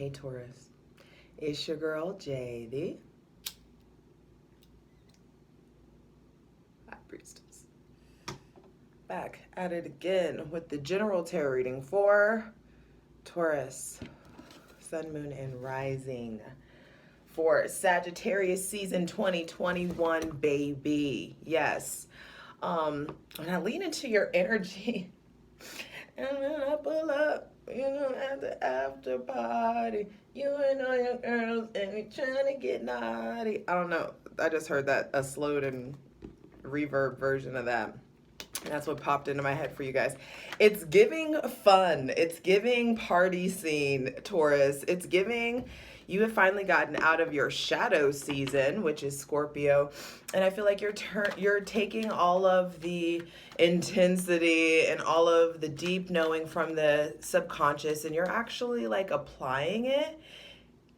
Hey Taurus, it's your girl JD. High Priestess. Back at it again with the general tarot reading for Taurus, Sun, Moon, and Rising for Sagittarius season 2021, baby. Yes. When I lean into your energy, and then I pull up, at the after party, you and all your girls, and we trying to get naughty. I don't know. I just heard that, a slowed and reverb version of that. And that's what popped into my head for you guys. It's giving fun. It's giving party scene, Taurus. It's giving you have finally gotten out of your shadow season, which is Scorpio. And I feel like you're taking all of the intensity and all of the deep knowing from the subconscious, and you're actually like applying it.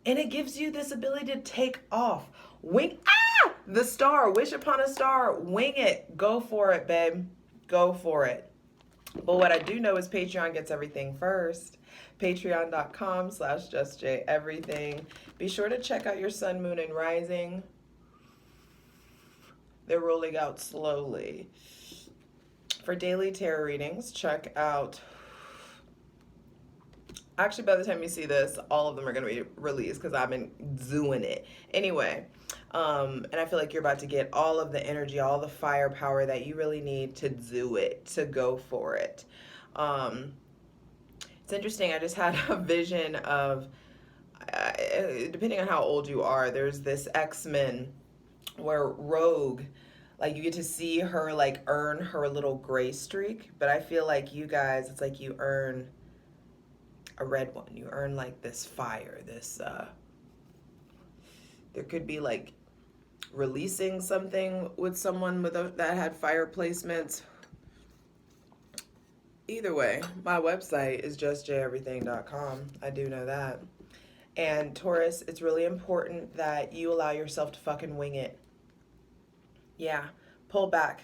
And it gives you this ability to take off. Wing, the star, wish upon a star, wing it. Go for it, babe. Go for it. But what I do know is Patreon gets everything first. Patreon.com/justjeverything. Be sure to check out your Sun, Moon, and Rising. They're rolling out slowly. For daily tarot readings, check out... Actually, by the time you see this, all of them are going to be released because I've been doing it. Anyway, and I feel like you're about to get all of the energy, all the firepower that you really need to do it, to go for it. It's interesting. I just had a vision of, depending on how old you are, there's this X-Men where Rogue, like you get to see her like earn her little gray streak. But I feel like you guys, it's like you earn a red one. You earn like this fire, this there could be like releasing something with someone with that had fire placements. Either way, my website is justjeverything.com. I do know that. And Taurus, it's really important that you allow yourself to fucking wing it. Yeah, pull back.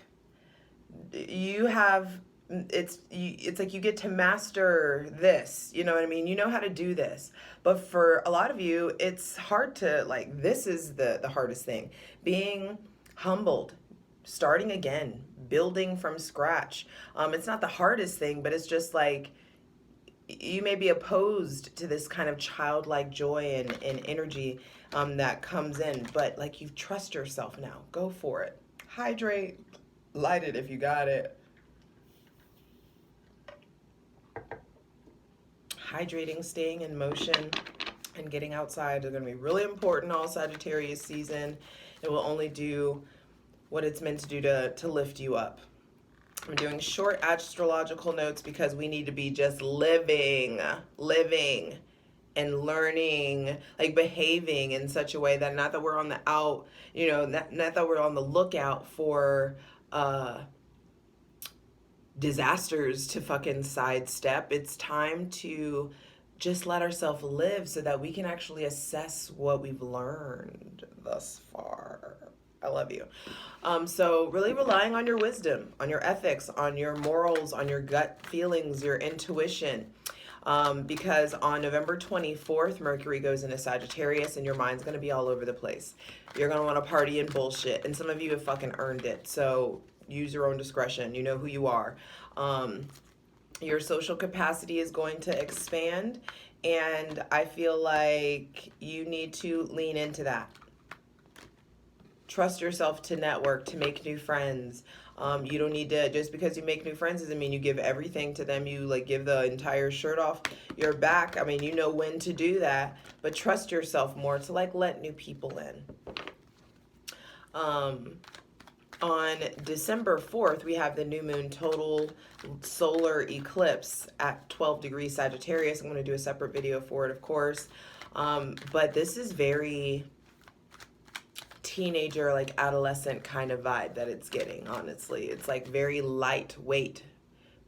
You have it's like you get to master this, you know what I mean? You know how to do this. But for a lot of you, it's hard to, like, this is the hardest thing. Being humbled, starting again, building from scratch. It's not the hardest thing, but it's just like you may be opposed to this kind of childlike joy and energy that comes in, but like you trust yourself now. Go for it. Hydrate, light it if you got it. Hydrating, staying in motion, and getting outside are going to be really important all Sagittarius season. It will only do what it's meant to do to lift you up. I'm doing short astrological notes because we need to be just living and learning, like behaving in such a way that not that we're on the out, not that we're on the lookout for disasters to fucking sidestep. It's time to just let ourselves live so that we can actually assess what we've learned thus far. I love you. So really relying on your wisdom, on your ethics, on your morals, on your gut feelings, your intuition. Because on November 24th, Mercury goes into Sagittarius and your mind's going to be all over the place. You're going to want to party and bullshit. And some of you have fucking earned it. So use your own discretion. You know who you are. Your social capacity is going to expand. And I feel like you need to lean into that. Trust yourself to network, to make new friends. You don't need to, just because you make new friends doesn't mean you give everything to them. You like give the entire shirt off your back. I mean, you know when to do that, but trust yourself more to like let new people in. On December 4th, we have the new moon total solar eclipse at 12 degrees Sagittarius. I'm going to do a separate video for it, of course. But this is very teenager, like adolescent kind of vibe that it's getting, honestly. It's like very lightweight,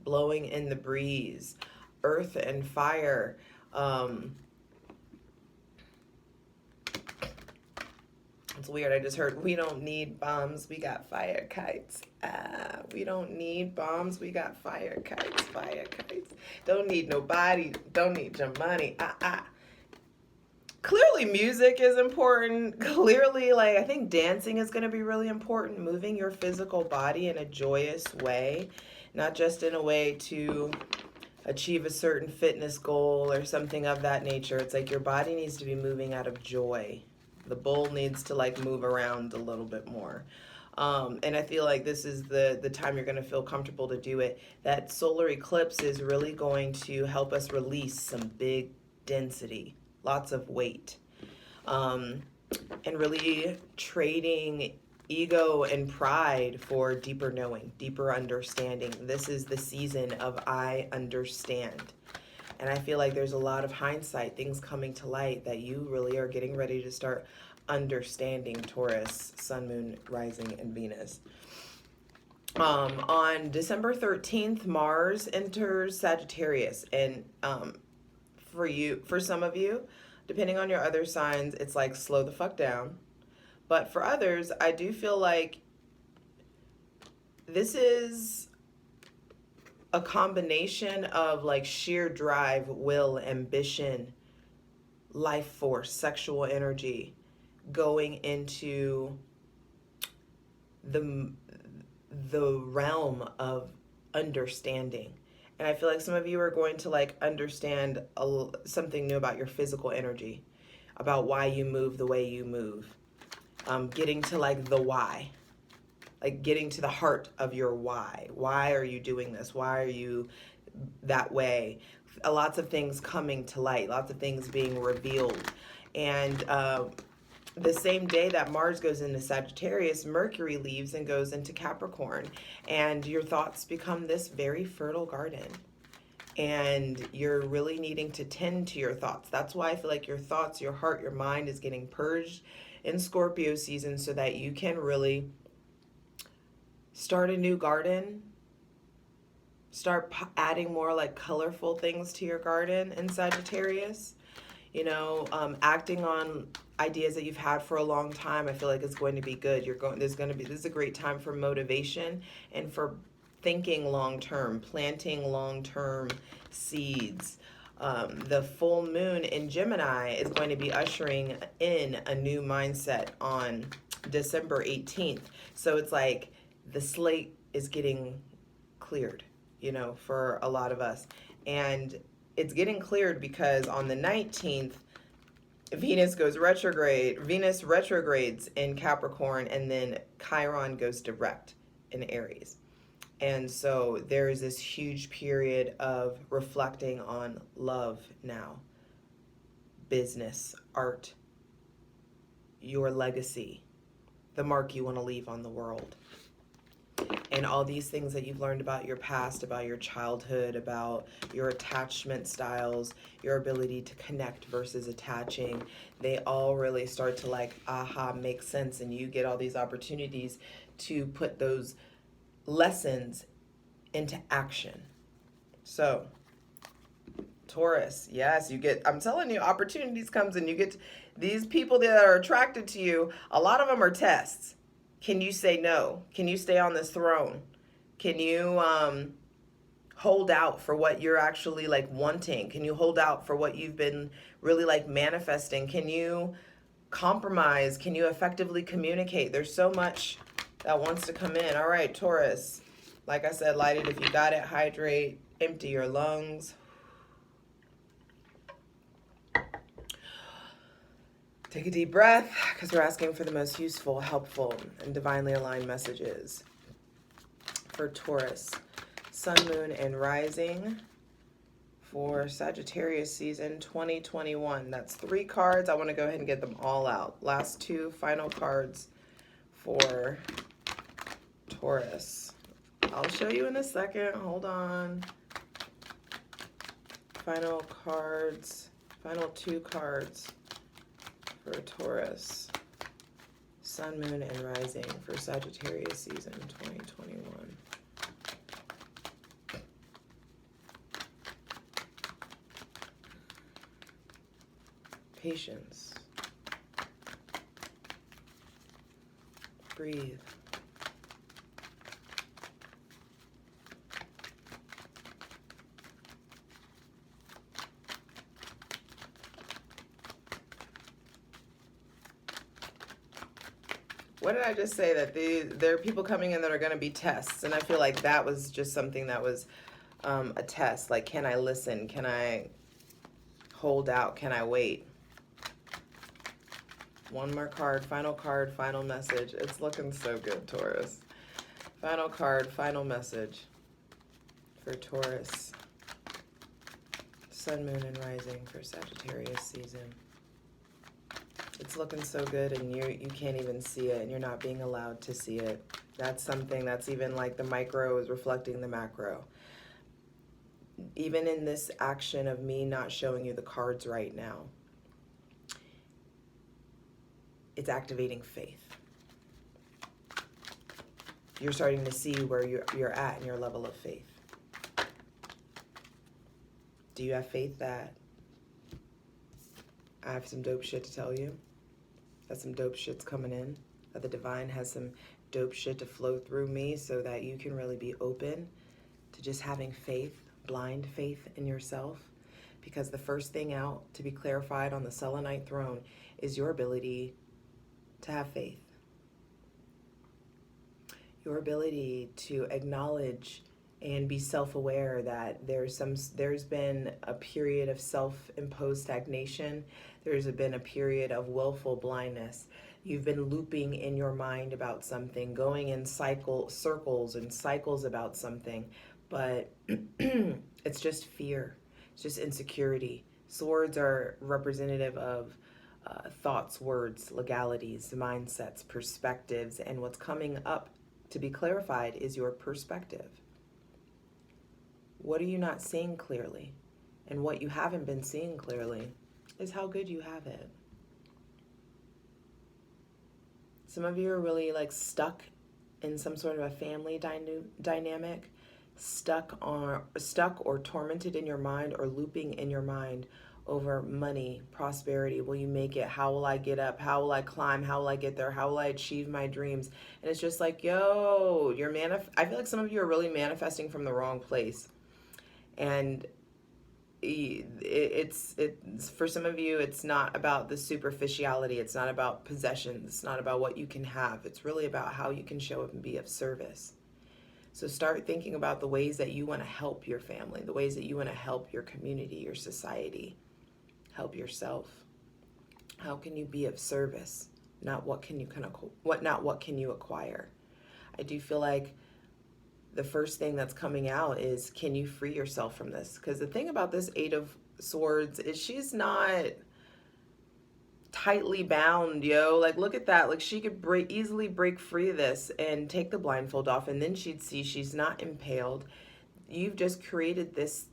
blowing in the breeze, earth and fire. It's weird. I just heard, we don't need bombs, we got fire kites. We don't need bombs, we got fire kites, fire kites. Don't need nobody, don't need your money. clearly music is important. Clearly, like, I think dancing is going to be really important. Moving your physical body in a joyous way, not just in a way to achieve a certain fitness goal or something of that nature. It's like your body needs to be moving out of joy. The bull needs to like move around a little bit more. And I feel like this is the time you're going to feel comfortable to do it. That solar eclipse is really going to help us release some big density, lots of weight, and really trading ego and pride for deeper knowing, deeper understanding. This is the season of I understand. And I feel like there's a lot of hindsight, things coming to light that you really are getting ready to start understanding, Taurus, Sun, Moon, Rising, and Venus. On December 13th, Mars enters Sagittarius. And for some of you, depending on your other signs, it's like slow the fuck down. But for others, I do feel like this is a combination of like sheer drive, will, ambition, life force, sexual energy going into the realm of understanding. And I feel like some of you are going to like understand something new about your physical energy, about why you move the way you move. Getting to like the why, like getting to the heart of your why. Why are you doing this? Why are you that way? Lots of things coming to light, lots of things being revealed. And the same day that Mars goes into Sagittarius, Mercury leaves and goes into Capricorn. And your thoughts become this very fertile garden. And you're really needing to tend to your thoughts. That's why I feel like your thoughts, your heart, your mind is getting purged in Scorpio season so that you can really start a new garden, start adding more like colorful things to your garden in Sagittarius. You know, acting on ideas that you've had for a long time. I feel like it's going to be good. This is a great time for motivation and for thinking long term, planting long term seeds. The full moon in Gemini is going to be ushering in a new mindset on December 18th. So it's like the slate is getting cleared, you know, for a lot of us. And it's getting cleared because on the 19th, Venus goes retrograde. Venus retrogrades in Capricorn, and then Chiron goes direct in Aries. And so there is this huge period of reflecting on love now, business, art, your legacy, the mark you want to leave on the world. And all these things that you've learned about your past, about your childhood, about your attachment styles, your ability to connect versus attaching, they all really start to like, make sense. And you get all these opportunities to put those lessons into action. So, Taurus, yes, you get, I'm telling you, opportunities comes and you get these people that are attracted to you. A lot of them are tests. Can you say no? Can you stay on this throne? Can you hold out for what you're actually like wanting? Can you hold out for what you've been really like manifesting? Can you compromise? Can you effectively communicate? There's so much that wants to come in. All right, Taurus. Like I said, light it if you got it. Hydrate. Empty your lungs. Take a deep breath, because we're asking for the most useful, helpful, and divinely aligned messages for Taurus, Sun, Moon, and Rising for Sagittarius season 2021. That's 3 cards. I want to go ahead and get them all out. Last 2 final cards for Taurus. I'll show you in a second. Hold on. Final cards. Final 2 cards for Taurus, Sun, Moon, and Rising for Sagittarius season 2021. Patience. Breathe. What did I just say? That there are people coming in that are going to be tests. And I feel like that was just something that was a test. Like, can I listen? Can I hold out? Can I wait? One more card, final message. It's looking so good, Taurus. Final card, final message for Taurus. Sun, moon, and rising for Sagittarius season. It's looking so good, and you can't even see it, and you're not being allowed to see it. That's something that's even like the micro is reflecting the macro. Even in this action of me not showing you the cards right now, it's activating faith. You're starting to see where you're at in your level of faith. Do you have faith that I have some dope shit to tell you? That some dope shit's coming in? That the divine has some dope shit to flow through me so that you can really be open to just having faith, blind faith in yourself? Because the first thing out to be clarified on the selenite throne is your ability to have faith. Your ability to acknowledge and be self-aware that there's been a period of self-imposed stagnation. There's been a period of willful blindness. You've been looping in your mind about something, going in circles and cycles about something, but it's just fear. It's just insecurity. Swords are representative of thoughts, words, legalities, mindsets, perspectives, and what's coming up to be clarified is your perspective. What are you not seeing clearly? And what you haven't been seeing clearly is how good you have it. Some of you are really like stuck in some sort of a family dynamic, stuck or tormented in your mind or looping in your mind over money, prosperity. Will you make it? How will I get up? How will I climb? How will I get there? How will I achieve my dreams? And it's just like, yo, I feel like some of you are really manifesting from the wrong place. And it's for some of you, it's not about the superficiality. It's not about possessions. It's not about what you can have. It's really about how you can show up and be of service. So start thinking about the ways that you want to help your family, the ways that you want to help your community, your society, help yourself. How can you be of service? Not what can you acquire? I do feel like the first thing that's coming out is, can you free yourself from this? Because the thing about this Eight of Swords is she's not tightly bound, yo. Like, look at that. Like, she could easily break free of this and take the blindfold off, and then she'd see she's not impaled. You've just created this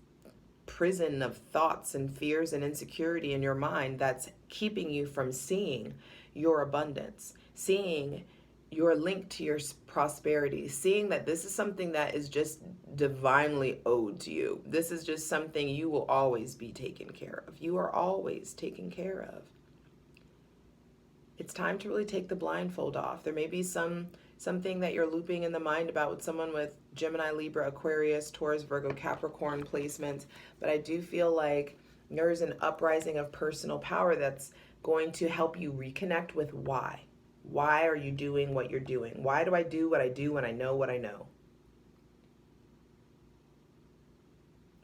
prison of thoughts and fears and insecurity in your mind that's keeping you from seeing your abundance, seeing your link to your prosperity, seeing that this is something that is just divinely owed to you. This is just something you will always be taken care of. You are always taken care of. It's time to really take the blindfold off. There may be something that you're looping in the mind about with someone with Gemini, Libra, Aquarius, Taurus, Virgo, Capricorn placements, but I do feel like there's an uprising of personal power that's going to help you reconnect with why. Why are you doing what you're doing? Why do I do what I do when I know what I know?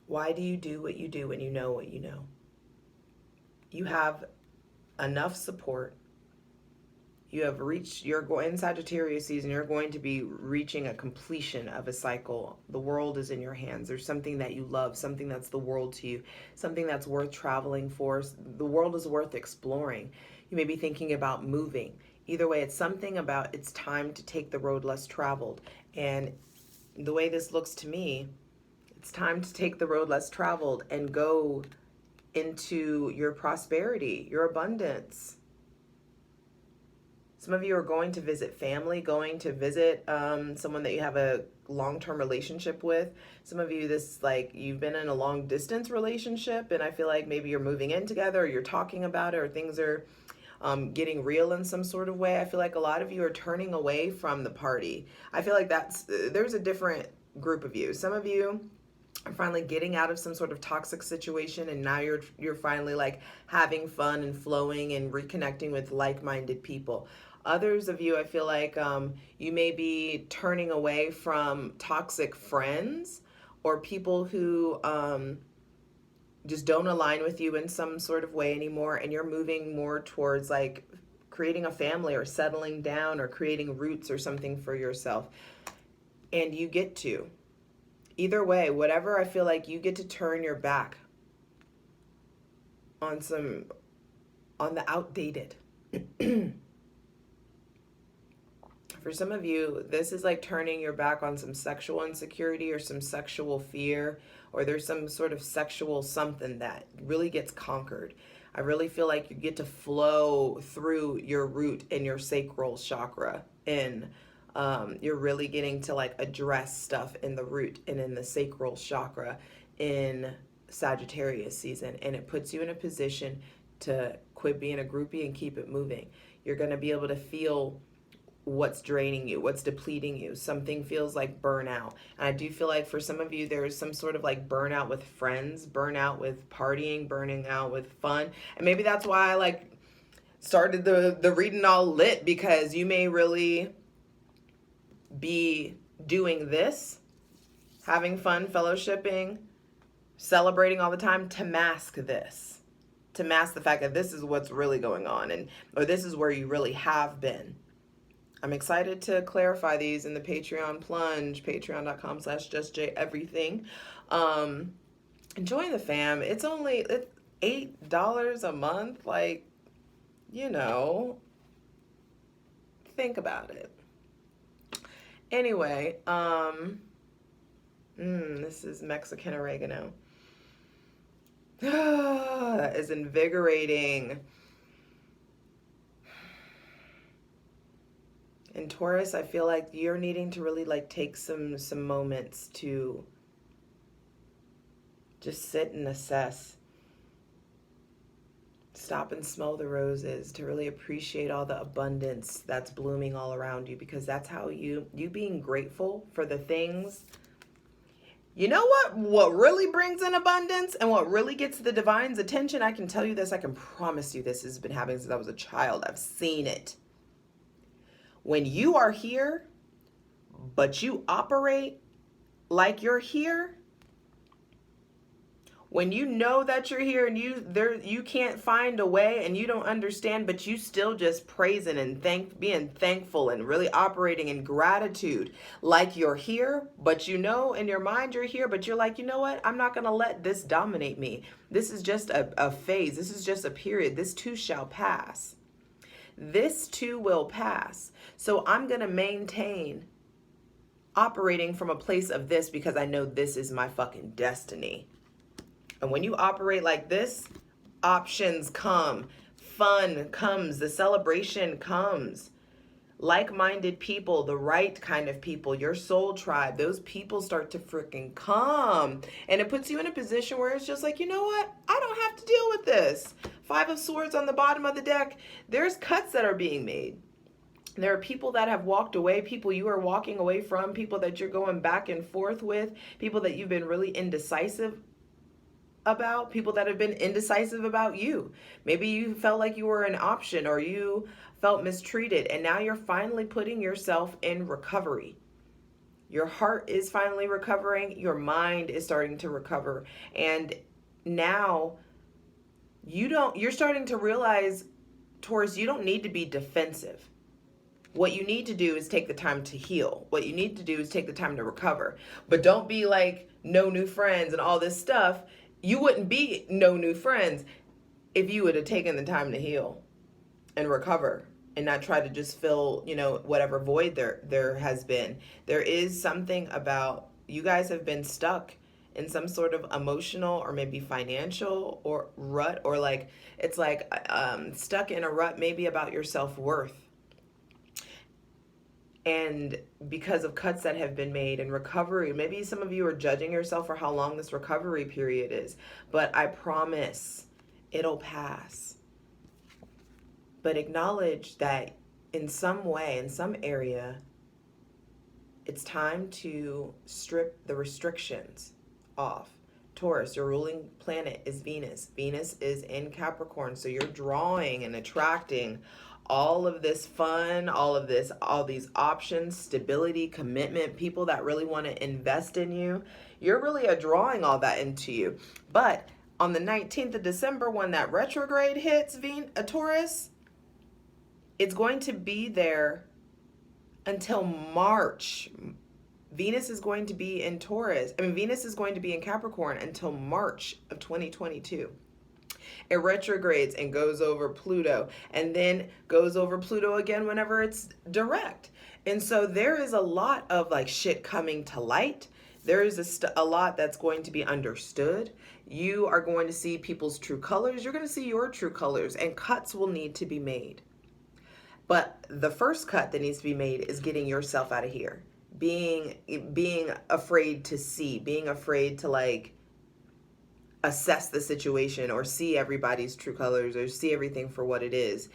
Why do you do what you do when you know what you know? You have enough support. You have reached, you're going in Sagittarius season, you're going to be reaching a completion of a cycle. The world is in your hands. There's something that you love, something that's the world to you, something that's worth traveling for. The world is worth exploring. You may be thinking about moving. Either way, it's something about it's time to take the road less traveled. And the way this looks to me, it's time to take the road less traveled and go into your prosperity, your abundance. Some of you are going to visit family, going to visit someone that you have a long-term relationship with. Some of you, you've been in a long-distance relationship, and I feel like maybe you're moving in together, or you're talking about it, or things are getting real in some sort of way. I feel like a lot of you are turning away from the party. I feel like there's a different group of you. Some of you are finally getting out of some sort of toxic situation, and now you're finally like having fun and flowing and reconnecting with like-minded people. Others of you, I feel like you may be turning away from toxic friends or people who just don't align with you in some sort of way anymore, and you're moving more towards like creating a family or settling down or creating roots or something for yourself. And you get to, either way, whatever, I feel like you get to turn your back on the outdated. For some of you, this is like turning your back on some sexual insecurity or some sexual fear, or there's some sort of sexual something that really gets conquered. I really feel like you get to flow through your root in your sacral chakra, and you're really getting to like address stuff in the root and in the sacral chakra in Sagittarius season, and it puts you in a position to quit being a groupie and keep it moving. You're going to be able to feel what's draining you, what's depleting you. Something feels like burnout. And I do feel like for some of you, there's some sort of like burnout with friends, burnout with partying, burning out with fun. And maybe that's why I like started the reading all lit, because you may really be doing this, having fun, fellowshipping, celebrating all the time to mask this, to mask the fact that this is what's really going on, and or this is where you really have been. I'm excited to clarify these in the Patreon plunge, patreon.com/justjeverything. Join the fam. It's only $8 a month. Like, you know, think about it. Anyway, this is Mexican oregano. That is invigorating. In Taurus, I feel like you're needing to really like take some moments to just sit and assess. Stop and smell the roses, to really appreciate all the abundance that's blooming all around you, because that's how you being grateful for the things. You know what really brings in abundance and what really gets the divine's attention? I can tell you this, I can promise you this has been happening since I was a child. I've seen it. When you are here, but you operate like you're here, when you know that you're here and you can't find a way and you don't understand, but you still just praising and being thankful and really operating in gratitude like you're here, but you know in your mind you're here, but you're like, you know what? I'm not going to let this dominate me. This is just a phase. This is just a period. This too shall pass. This too will pass. So I'm going to maintain operating from a place of this because I know this is my fucking destiny. And when you operate like this, options come, fun comes, the celebration comes. Like-minded people, the right kind of people, your soul tribe, those people start to freaking come. And it puts you in a position where it's just like, you know what? I don't have to deal with this. 5 of Swords on the bottom of the deck. There's cuts that are being made. There are people that have walked away, people you are walking away from, people that you're going back and forth with, people that you've been really indecisive about, people that have been indecisive about you. Maybe you felt like you were an option, or you felt mistreated, and now you're finally putting yourself in recovery. Your heart is finally recovering, your mind is starting to recover, and now you're starting to realize, Taurus, you don't need to be defensive. What you need to do is take the time to heal. What you need to do is take the time to recover. But don't be like no new friends and all this stuff. You wouldn't be no new friends if you would have taken the time to heal and recover and not try to just fill, whatever void there has been. There is something about, you guys have been stuck in some sort of emotional or maybe financial or rut, or like, it's like stuck in a rut maybe about your self-worth. And because of cuts that have been made and recovery, maybe some of you are judging yourself for how long this recovery period is. But I promise it'll pass. But acknowledge that in some way, in some area, it's time to strip the restrictions off. Taurus, your ruling planet is Venus. Venus is in Capricorn, so you're drawing and attracting all of this fun, all these options, stability, commitment, people that really want to invest in you. You're really drawing all that into you. But on the 19th of December, when that retrograde hits Taurus, it's going to be there until March. Venus is going to be in Taurus. Venus is going to be in Capricorn until March of 2022. It retrogrades and goes over Pluto, and then goes over Pluto again whenever it's direct. And so there is a lot of like shit coming to light. There is a lot that's going to be understood. You are going to see people's true colors. You're going to see your true colors, and cuts will need to be made. But the first cut that needs to be made is getting yourself out of here. Being afraid to see, being afraid to like assess the situation or see everybody's true colors or see everything for what it is.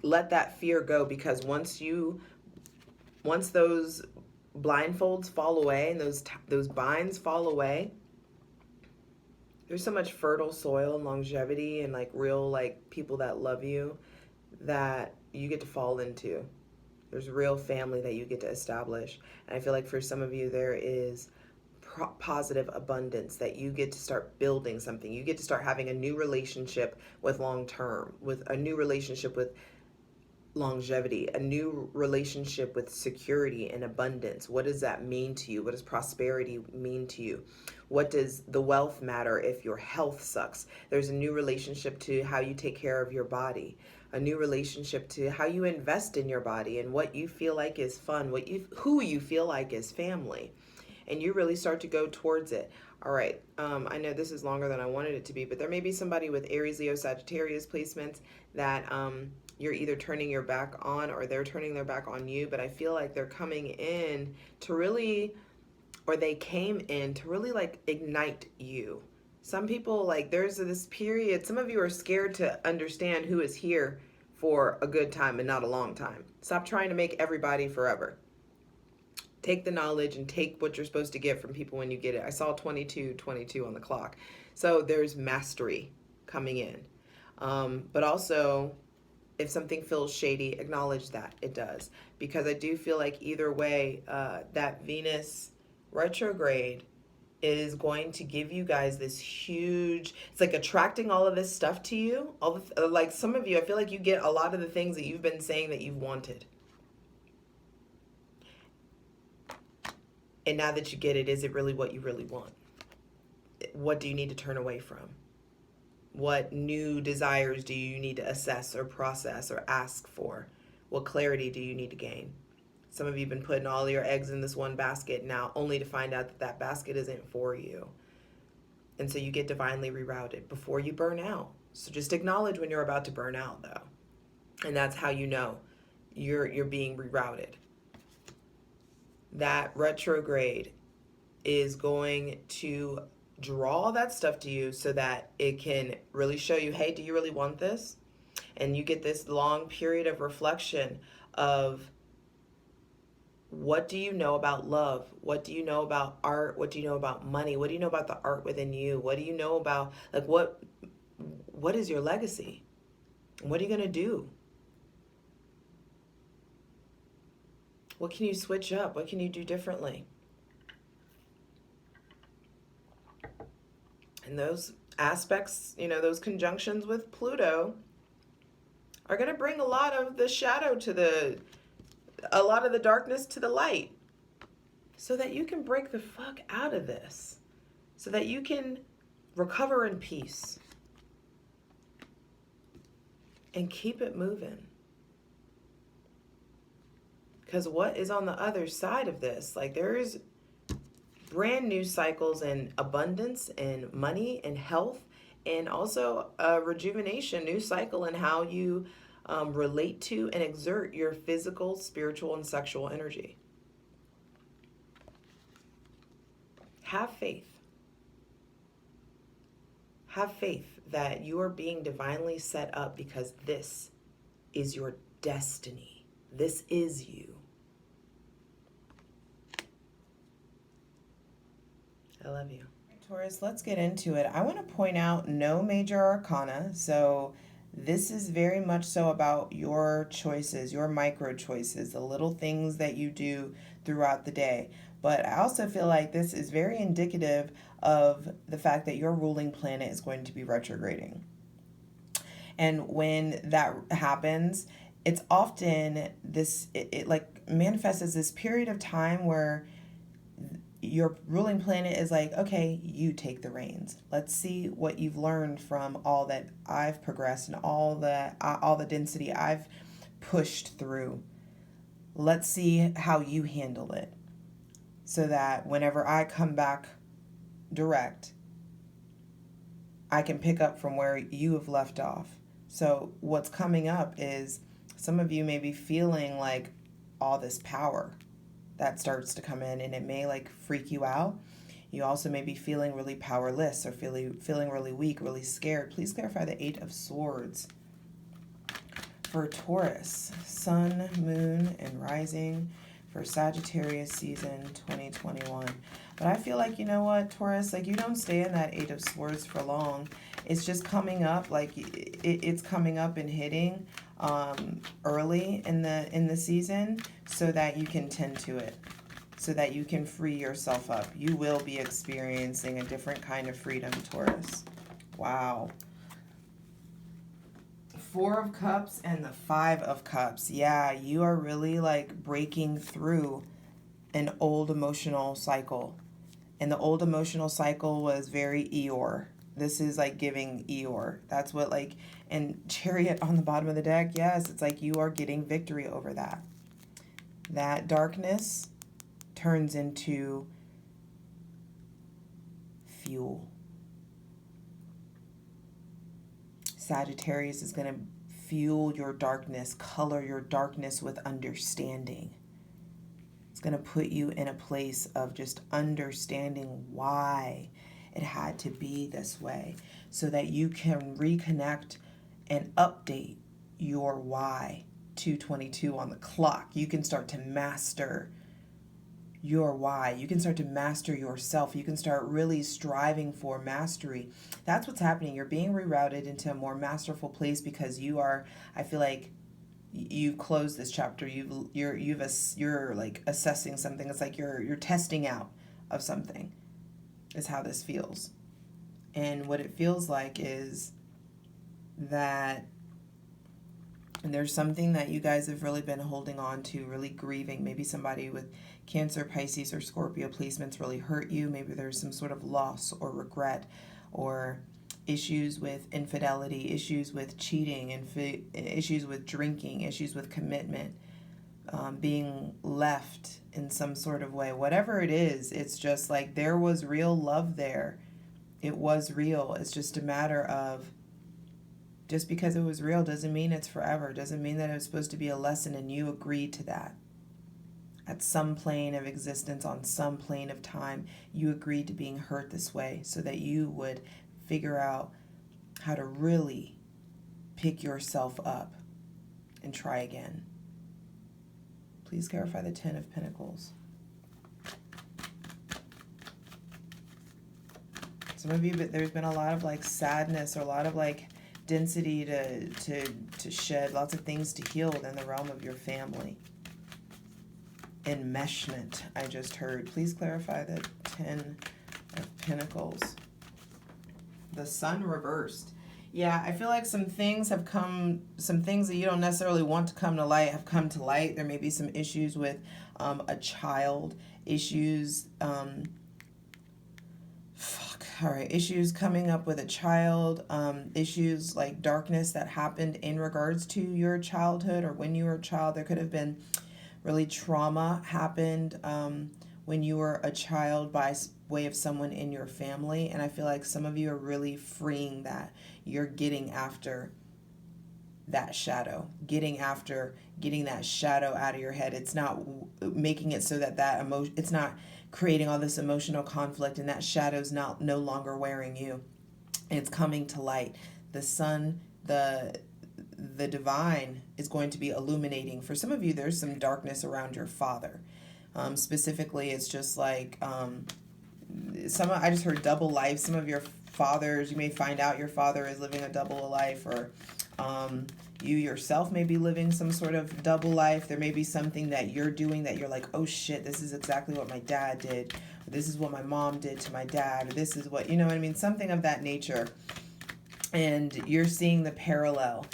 Let that fear go, because once those blindfolds fall away and those binds fall away, there's so much fertile soil and longevity and like real like people that love you that you get to fall into. There's real family that you get to establish. And I feel like for some of you there is positive abundance that you get to start building something. You get to start having a new relationship with long term, with a new relationship with longevity, a new relationship with security and abundance. What does that mean to you? What does prosperity mean to you? What does the wealth matter if your health sucks? There's a new relationship to how you take care of your body, a new relationship to how you invest in your body and what you feel like is fun, who you feel like is family. And you really start to go towards it. All right, I know this is longer than I wanted it to be, but there may be somebody with Aries, Leo, Sagittarius placements that you're either turning your back on or they're turning their back on you, but I feel like they're coming in to really, or they came in to really like ignite you. Some people, like there's this period, some of you are scared to understand who is here for a good time and not a long time. Stop trying to make everybody forever. Take the knowledge and take what you're supposed to get from people when you get it. I saw 22 on the clock. So there's mastery coming in. But also, if something feels shady, acknowledge that it does. Because I do feel like either way, that Venus retrograde is going to give you guys this huge, it's like attracting all of this stuff to you. Like some of you, I feel like you get a lot of the things that you've been saying that you've wanted. And now that you get it, is it really what you really want? What do you need to turn away from? What new desires do you need to assess or process or ask for? What clarity do you need to gain? Some of you have been putting all your eggs in this one basket now, only to find out that that basket isn't for you. And so you get divinely rerouted before you burn out. So just acknowledge when you're about to burn out, though. And that's how you know you're being rerouted. That retrograde is going to draw that stuff to you so that it can really show you, hey, do you really want this? And you get this long period of reflection of what do you know about love? What do you know about art? What do you know about money? What do you know about the art within you? What do you know about, like, what is your legacy? What are you going to do? What can you switch up? What can you do differently? And those aspects, those conjunctions with Pluto are going to bring a lot of the shadow to a lot of the darkness to the light, so that you can break the fuck out of this, so that you can recover in peace and keep it moving. Because what is on the other side of this? Like, there is brand new cycles in abundance and money and health, and also a rejuvenation, new cycle in how you relate to and exert your physical, spiritual, and sexual energy. Have faith. Have faith that you are being divinely set up, because this is your destiny. This is you. I love you. Taurus, let's get into it. I want to point out no major arcana. So This is very much so about your choices, your micro choices, the little things that you do throughout the day. But I also feel like this is very indicative of the fact that your ruling planet is going to be retrograding. And when that happens, it's often this, it like manifests as this period of time where your ruling planet is like, okay, you take the reins. Let's see what you've learned from all that I've progressed and all the density I've pushed through. Let's see how you handle it, so that whenever I come back direct, I can pick up from where you have left off. So what's coming up is some of you may be feeling like all this power that starts to come in, and it may like freak you out. You also may be feeling really powerless or feeling really weak, really scared. Please clarify the 8 of Swords for Taurus, Sun, Moon, and Rising for Sagittarius season 2021. But I feel like, you know what, Taurus, like you don't stay in that 8 of Swords for long. It's just coming up, like it's coming up and hitting early in the season, so that you can tend to it, so that you can free yourself up. You will be experiencing a different kind of freedom, Taurus. Wow. 4 of Cups and the 5 of Cups. Yeah, you are really like breaking through an old emotional cycle. And the old emotional cycle was very Eeyore. This is like giving Eeyore. That's what like, and Chariot on the bottom of the deck, yes, it's like you are getting victory over that. That darkness turns into fuel. Sagittarius is going to fuel your darkness, color your darkness with understanding. It's going to put you in a place of just understanding why it had to be this way, so that you can reconnect and update your why. 2:22 on the clock. You can start to master your why. You can start to master yourself. You can start really striving for mastery. That's what's happening. You're being rerouted into a more masterful place, because you are, I feel like you've closed this chapter. You're like assessing something. It's like you're testing out of something, is how this feels. And what it feels like is that there's something that you guys have really been holding on to, really grieving. Maybe somebody with Cancer, Pisces, or Scorpio placements really hurt you. Maybe there's some sort of loss or regret, or issues with infidelity, issues with cheating, issues with drinking, issues with commitment, being left in some sort of way. Whatever it is, it's just like there was real love there. It was real. It's just a matter of, just because it was real doesn't mean it's forever. Doesn't mean that it was supposed to be a lesson and you agreed to that. At some plane of existence, on some plane of time, you agreed to being hurt this way, so that you would figure out how to really pick yourself up and try again. Please clarify the 10 of Pentacles. Some of you, but there's been a lot of like sadness, or a lot of like density to shed, lots of things to heal within the realm of your family. Enmeshment, I just heard. Please clarify the 10 of Pentacles. The Sun reversed. Yeah, I feel like some things have come, some things that you don't necessarily want to come to light have come to light. There may be some issues with a child, issues, issues coming up with a child, issues like darkness that happened in regards to your childhood, or when you were a child. There could have been really trauma happened when you were a child by way of someone in your family. And I feel like some of you are really freeing that. You're getting after that shadow, getting that shadow out of your head. It's not making it so that emotion, it's not creating all this emotional conflict, and that shadow's no longer wearing you. It's coming to light. The sun, the divine is going to be illuminating. For some of you, there's some darkness around your father. Specifically, it's just like I just heard double life. Some of your fathers, you may find out your father is living a double life, or you yourself may be living some sort of double life. There may be something that you're doing that you're like, oh shit, this is exactly what my dad did. Or this is what my mom did to my dad. Or this is what, you know what I mean? Something of that nature. And you're seeing the parallel.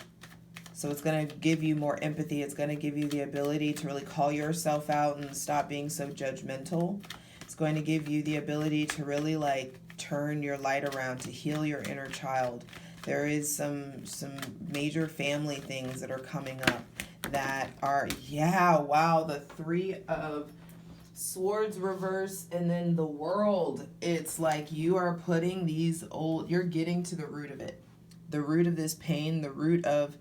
So it's going to give you more empathy. It's going to give you the ability to really call yourself out and stop being so judgmental. It's going to give you the ability to really like turn your light around, to heal your inner child. There is some major family things that are coming up that are, yeah, wow, the 3 of Swords reverse, and then the World. It's like you are putting these old, you're getting to the root of it. The root of this pain, the root of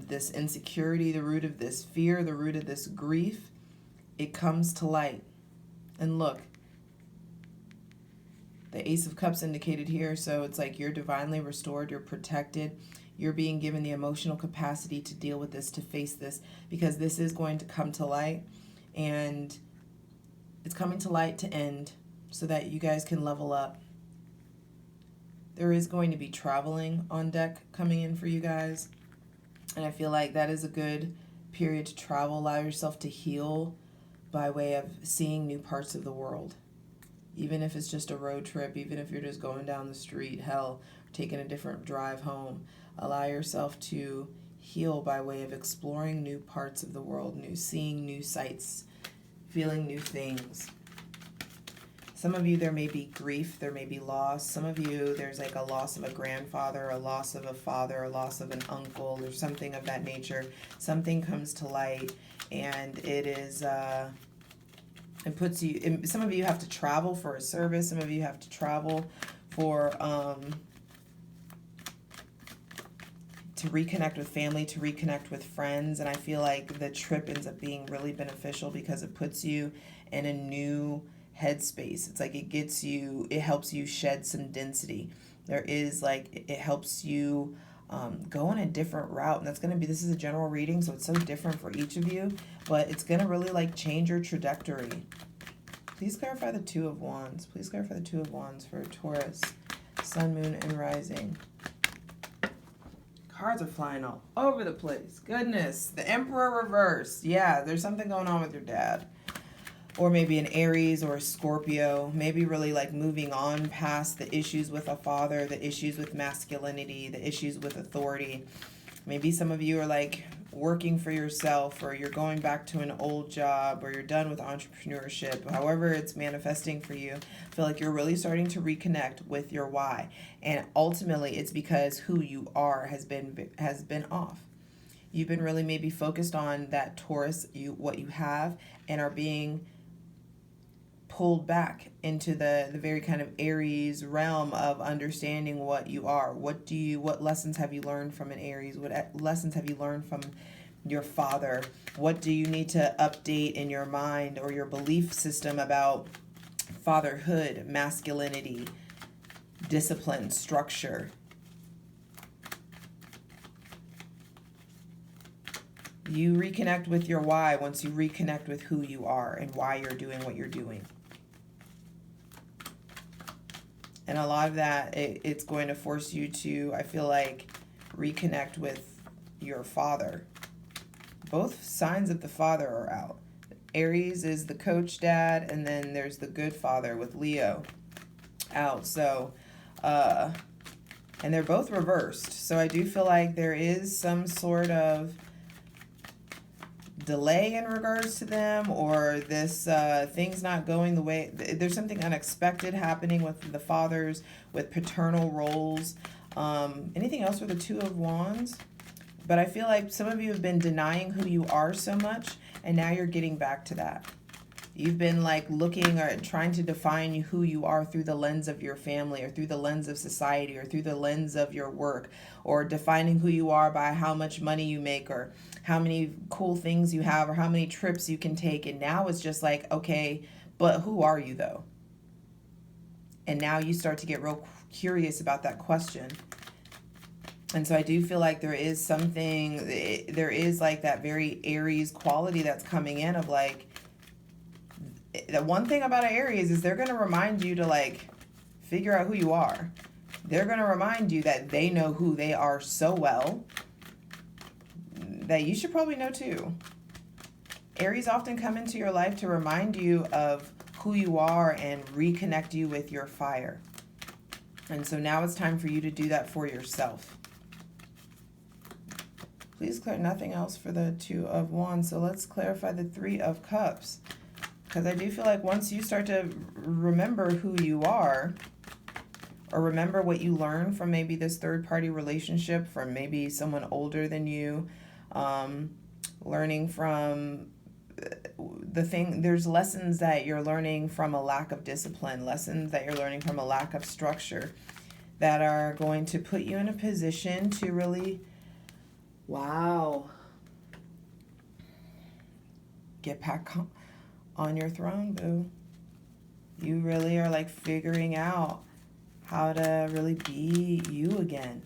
this insecurity, the root of this fear, the root of this grief. It comes to light. And look, the Ace of Cups indicated here, so it's like you're divinely restored, you're protected, you're being given the emotional capacity to deal with this, to face this, because this is going to come to light, and it's coming to light to end so that you guys can level up. There is going to be traveling on deck coming in for you guys, and I feel like that is a good period to travel. Allow yourself to heal by way of seeing new parts of the world. Even if it's just a road trip, even if you're just going down the street, hell, taking a different drive home, allow yourself to heal by way of exploring new parts of the world, seeing new sights, feeling new things. Some of you, there may be grief, there may be loss. Some of you, there's like a loss of a grandfather, a loss of a father, a loss of an uncle, or something of that nature. Something comes to light, and it is... it puts you, some of you have to travel for a service, some of you have to travel for, to reconnect with family, to reconnect with friends, and I feel like the trip ends up being really beneficial because it puts you in a new headspace. It's like it gets you, it helps you shed some density. There is like, it helps you go on a different route, and that's going to be, this is a general reading, so it's so different for each of you, but it's going to really like change your trajectory. Please clarify the 2 of Wands. Please clarify the 2 of Wands for Taurus, Sun, Moon, and Rising. Cards are flying all over the place. Goodness. The Emperor reversed. Yeah, there's something going on with your dad. Or maybe an Aries or a Scorpio, maybe really like moving on past the issues with a father, the issues with masculinity, the issues with authority. Maybe some of you are like working for yourself, or you're going back to an old job, or you're done with entrepreneurship. However it's manifesting for you, I feel like you're really starting to reconnect with your why. And ultimately it's because who you are has been off. You've been really maybe focused on that Taurus, what you have, and are being pulled back into the very kind of Aries realm of understanding what you are. What lessons have you learned from an Aries? What lessons have you learned from your father? What do you need to update in your mind or your belief system about fatherhood, masculinity, discipline, structure? You reconnect with your why once you reconnect with who you are and why you're doing what you're doing. And a lot of that, it's going to force you to, I feel like, reconnect with your father. Both signs of the father are out. Aries is the coach dad, and then there's the good father with Leo out. So, and they're both reversed. So I do feel like there is some sort of delay in regards to them, or this thing's not going the way, there's something unexpected happening with the fathers, with paternal roles. Anything else with the 2 of Wands? But I feel like some of you have been denying who you are so much, and now you're getting back to that. You've been like looking or trying to define who you are through the lens of your family, or through the lens of society, or through the lens of your work, or defining who you are by how much money you make, or how many cool things you have, or how many trips you can take. And now it's just like, okay, but who are you though? And now you start to get real curious about that question. And so I do feel like there is something, there is like that very Aries quality that's coming in of like, the one thing about an Aries is they're going to remind you to like figure out who you are. they're going to remind you that they know who they are so well that you should probably know too. Aries often come into your life to remind you of who you are and reconnect you with your fire. And so now it's time for you to do that for yourself. Please clear nothing else for the Two of Wands. So let's clarify the Three of Cups. Because I do feel like once you start to remember who you are, or remember what you learned from maybe this third-party relationship, from maybe someone older than you, learning from there's lessons that you're learning from a lack of discipline, lessons that you're learning from a lack of structure that are going to put you in a position to really, wow, get back on your throne, boo. You really are like figuring out how to really be you again.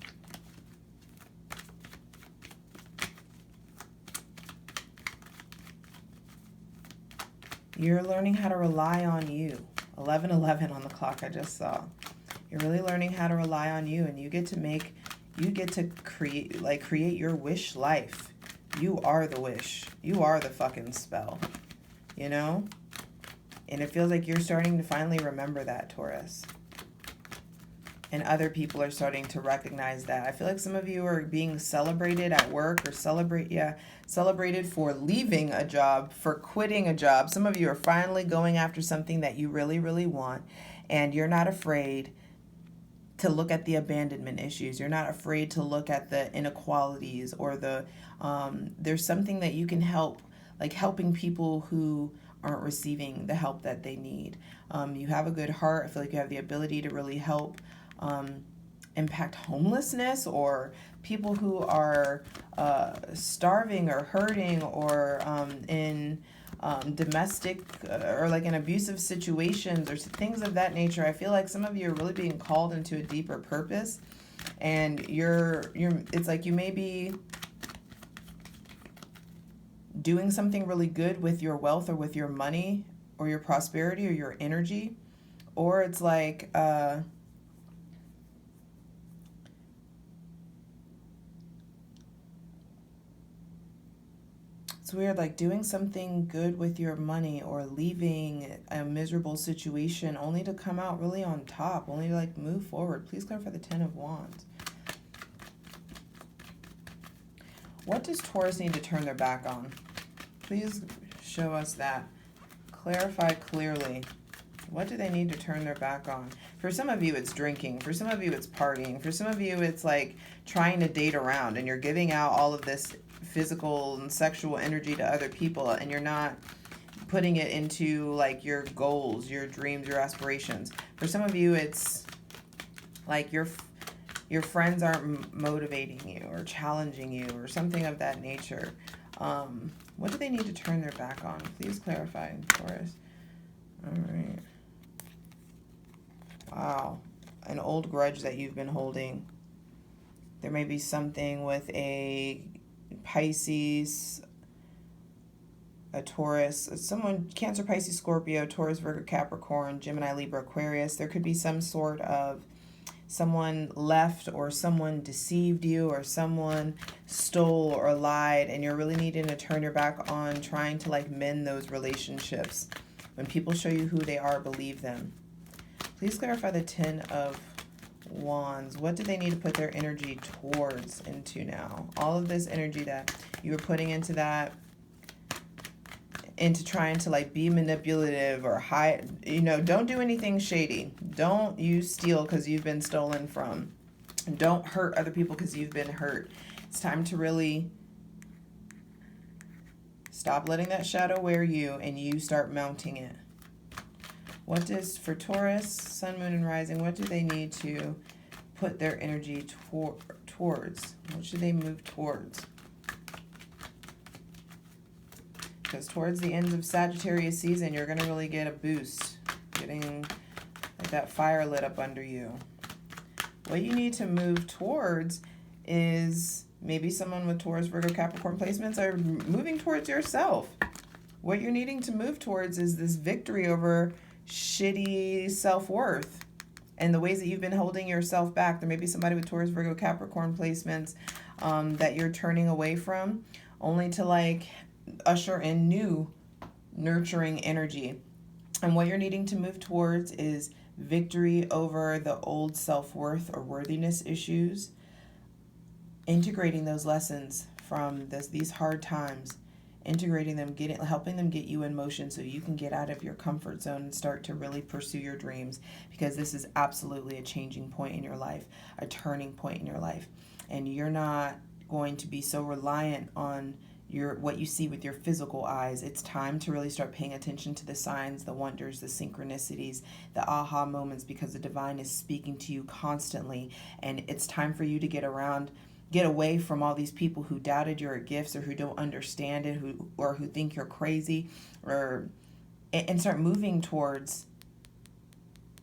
You're learning how to rely on you. 11:11 on the clock I just saw. You're really learning how to rely on you, and you get to create your wish life. You are the wish. You are the fucking spell. You know? And it feels like you're starting to finally remember that, Taurus. And other people are starting to recognize that. I feel like some of you are being celebrated at work, or celebrated for leaving a job, for quitting a job. Some of you are finally going after something that you really, really want, and you're not afraid to look at the abandonment issues. You're not afraid to look at the inequalities, or there's something that you can help, like helping people who aren't receiving the help that they need. You have a good heart. I feel like you have the ability to really help impact homelessness, or people who are starving or hurting, or in domestic or like in abusive situations, or things of that nature. I feel like some of you are really being called into a deeper purpose, and it's like you may be doing something really good with your wealth, or with your money, or your prosperity, or your energy, or it's like it's weird, like doing something good with your money, or leaving a miserable situation only to come out really on top, only to like move forward. Please clarify the Ten of Wands. What does Taurus need to turn their back on? Please show us that. Clarify clearly. What do they need to turn their back on? For some of you, it's drinking. For some of you, it's partying. For some of you, it's like trying to date around, and you're giving out all of this physical and sexual energy to other people, and you're not putting it into like your goals, your dreams, your aspirations. For some of you, it's like your friends aren't motivating you or challenging you, or something of that nature. What do they need to turn their back on? Please clarify, Taurus. All right. Wow. An old grudge that you've been holding. There may be something with a Pisces, a Taurus, someone, Cancer, Pisces, Scorpio, Taurus, Virgo, Capricorn, Gemini, Libra, Aquarius. There could be some sort of someone left, or someone deceived you, or someone stole or lied, and you're really needing to turn your back on trying to like mend those relationships. When people show you who they are, believe them. Please clarify the Ten of Wands. What do they need to put their energy towards into now? All of this energy that you were putting into that, into trying to like be manipulative or hide, don't do anything shady. Don't use steal because you've been stolen from. Don't hurt other people because you've been hurt. It's time to really stop letting that shadow wear you, and you start mounting it. What does, for Taurus, Sun, Moon, and Rising, what do they need to put their energy towards? What should they move towards? Because towards the end of Sagittarius season, you're going to really get a boost. Getting like that fire lit up under you. What you need to move towards is maybe someone with Taurus, Virgo, Capricorn placements are moving towards yourself. What you're needing to move towards is this victory over shitty self-worth and the ways that you've been holding yourself back. There may be somebody with Taurus, Virgo, Capricorn placements that you're turning away from, only to like usher in new nurturing energy. And what you're needing to move towards is victory over the old self-worth or worthiness issues, integrating those lessons from these hard times, integrating them, helping them get you in motion so you can get out of your comfort zone and start to really pursue your dreams, because this is absolutely a changing point in your life, a turning point in your life. And you're not going to be so reliant on what you see with your physical eyes. It's time to really start paying attention to the signs, the wonders, the synchronicities, the aha moments, because the divine is speaking to you constantly. And it's time for you to get away from all these people who doubted your gifts, or who don't understand it, who think you're crazy, and start moving towards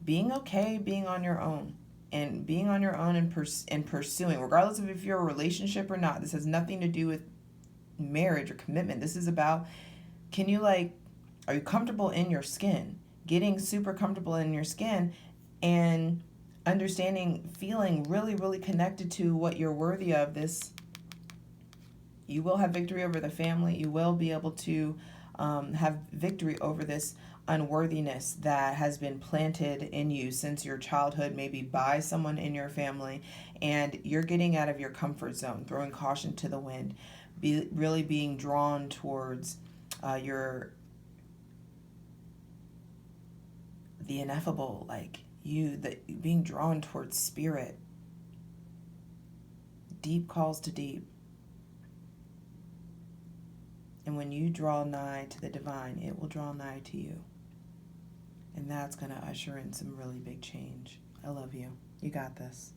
being okay, being on your own. And being on your own and pursuing, regardless of if you're in a relationship or not. This has nothing to do with marriage or commitment. This is about, are you comfortable in your skin? Getting super comfortable in your skin and understanding, feeling really, really connected to what you're worthy of. This, you will have victory over the family. You will be able to have victory over this unworthiness that has been planted in you since your childhood, maybe by someone in your family, and you're getting out of your comfort zone, throwing caution to the wind, really being drawn towards the ineffable, being drawn towards spirit. Deep calls to deep. And when you draw nigh to the divine, it will draw nigh to you. And that's going to usher in some really big change. I love you. You got this.